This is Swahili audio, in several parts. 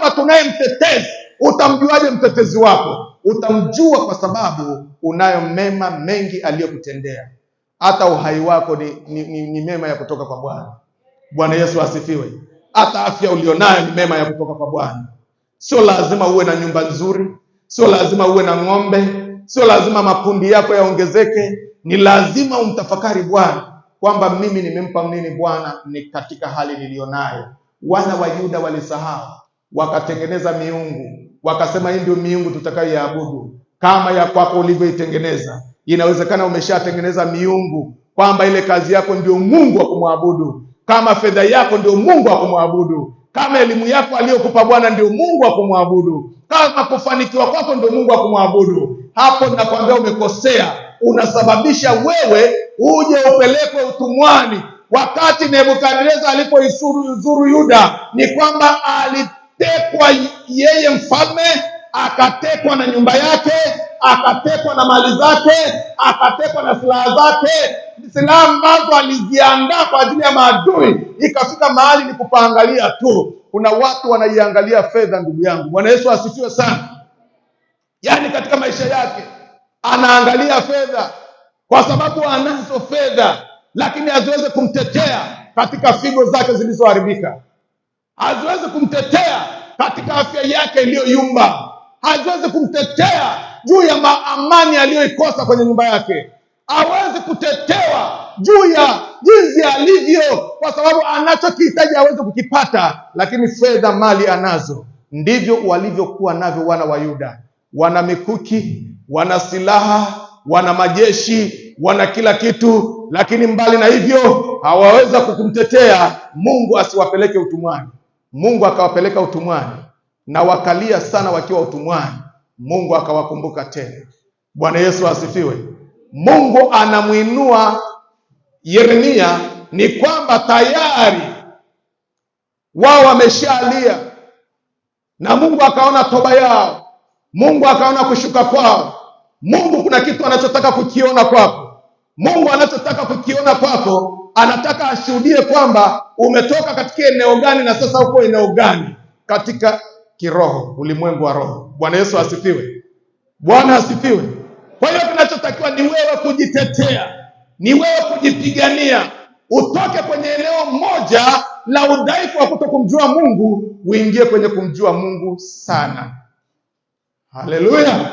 kwamba tunaye mtetezi. Utamjuaje mtetezi wako? Utamjua kwa sababu unayo mema mengi aliyokutendea. Hata uhai wako ni mema ya kutoka kwa Bwana. Bwana Yesu asifiwe. Hata afya ulionayo ni mema ya kutoka kwa Bwana. Sio lazima uwe na nyumba nzuri, sio lazima uwe na ng'ombe, sio lazima makundi yako yaongezeke. Ni lazima umtafakari Bwana kwamba mimi nimempa nini Bwana ni katika hali nilionayo. Wana wa Yuda walisahau, wakatengeneza miungu, wakasema hii ndio miungu tutakayoiabudu. Kama ya kwako ulivyoitengeneza, inawezekana umeshatengeneza miungu kwamba ile kazi yako ndio Mungu wa kumwabudu, kama fedha yako ndio Mungu wa kumwabudu, kama elimu yako aliyokupa Bwana ndio Mungu wa kumwabudu, kama kufanikiwa kwako ndio Mungu wa kumwabudu. Hapo ninakwambia umekosea. Unasababisha wewe uje upelekwe utumwani. Wakati Nebukadneza alipoizuru Yuda, ni kwamba alitekwa yeye mfalme, akatekwa na nyumba yake, akatekwa na mali zake, akatekwa na silaha zake, silaha ambazo aliziandaa kwa ajili ya maadui. Ikafika mahali ni kupaangalia tu. Kuna watu wanaiangalia fedha, ndugu yangu. Bwana Yesu asifiwe sana. Yaani katika maisha yake anaangalia fedha, kwa sababu anazo fedha, lakini haziwezi kumtetea katika figo zake zilizoharibika, haziwezi kumtetea katika afya yake iliyoyumba, haziwezi kumtetea juu ya amani aliyoikosa kwenye nyumba yake, hawezi kutetewa juu ya jinsi alivyo, kwa sababu anachokihitaji hawezi kukipata, lakini fedha, mali anazo. Ndivyo walivyokuwa navyo wana wa Yuda. Wana mikuki, wana silaha, wana majeshi, wana kila kitu, lakini mbali na hivyo hawaweza kukumtetea Mungu asiwapeleke utumwani. Mungu akawapeleka utumwani na wakalia sana wakiwa utumwani. Mungu akawakumbuka tena. Bwana Yesu asifiwe. Mungu anamuinua Yeremia, ni kwamba tayari wao wameshalia, na Mungu akaona toba yao. Mungu akaona kushuka kwao. Mungu kuna kitu anachotaka kukiona kwako. Mungu anachotaka kukiona kwako, anataka ashuhudie kwamba umetoka katika eneo gani na sasa uko eneo gani katika kiroho, ulimwengu wa roho. Bwana Yesu asifiwe. Bwana asifiwe. Kwa hiyo kinachotakiwa ni wewe kujitetea, ni wewe kujipigania, utoke kwenye eneo moja la udhaifu wa kutokumjua Mungu, uingie kwenye kumjua Mungu sana. Haleluya.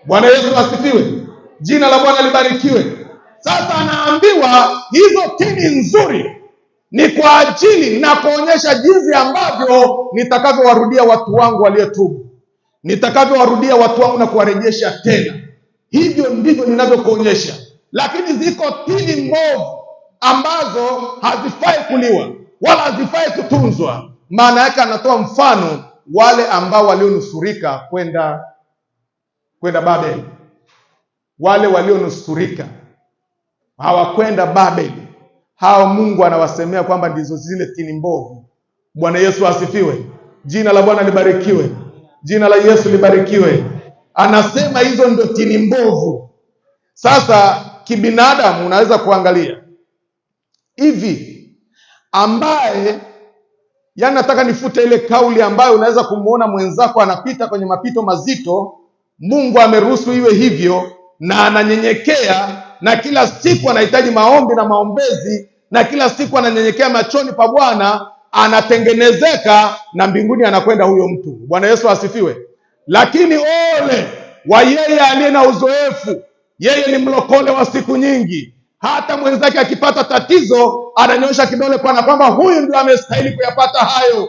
Bwana Yesu asifiwe. Jina la Bwana libarikiwe. Sasa anaambiwa hizo tini nzuri ni kwa ajili na kuonyesha jinsi ambavyo nitakavyowarudia watu wangu waliotubu, nitakavyowarudia watu wangu na kuwarejesha tena. Hivyo ndivyo ninavyokuonyesha. Lakini ziko tini mbovu ambazo hazifai kuliwa wala hazifai kutunzwa. Maana yake anatoa mfano wale ambao walionusurika kwenda Babeli. Wale walionusurika hawakwenda Babeli, hao Mungu anawasemea kwamba ndizo zile tini mbovu. Bwana Yesu asifiwe. Jina la Bwana libarikiwe. Jina la Yesu libarikiwe. Anasema hizo ndio tini mbovu. Sasa kibinadamu unaweza kuangalia hivi, ambaye nataka nifute ile kauli ambayo unaweza kumuona mwenzako anapita kwenye mapito mazito. Mungu ameruhusu iwe hivyo, na ananyenyekea, na kila siku anahitaji maombi na maombezi, na kila siku ananyenyekea machoni pa Bwana, anatengenezeka, na mbinguni anakwenda huyo mtu. Bwana Yesu asifiwe. Lakini ole wa yeye aliye na uzoefu, yeye ni mlokole wa siku nyingi. Hata mwenzake akipata tatizo ananyosha kidole kwa kwamba huyu ndio amestahili kuyapata hayo,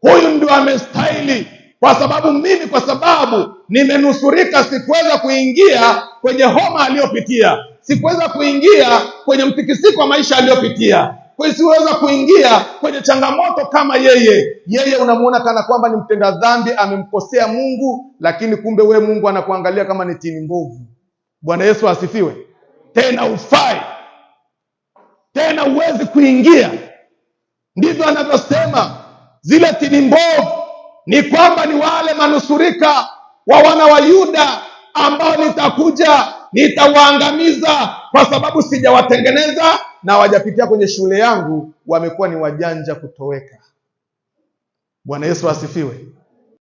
huyu ndio amestahili. Kwa sababu nimenusurika, sikuweza kuingia kwenye homa aliyopitia, sikuweza kuingia kwenye mtikisiko wa maisha aliyopitia, siweza kuingia kwenye changamoto kama yeye. Yeye unamuona kana kwamba ni mtenda dhambi, amemkosea Mungu, lakini kumbe we Mungu anakuangalia kama ni tini mbovu. Bwana Yesu asifiwe. Tena ufai, tena uwezi kuingia. Ndivyo anavyosema zile tini mbovu, ni kwamba ni wale manusurika wa wana wa Yuda ambao nitakuja nitawaangamiza, kwa sababu sijawatengeneza na hawajapitia kwenye shule yangu, wamekuwa ni wajanja kutoweka. Bwana Yesu asifiwe.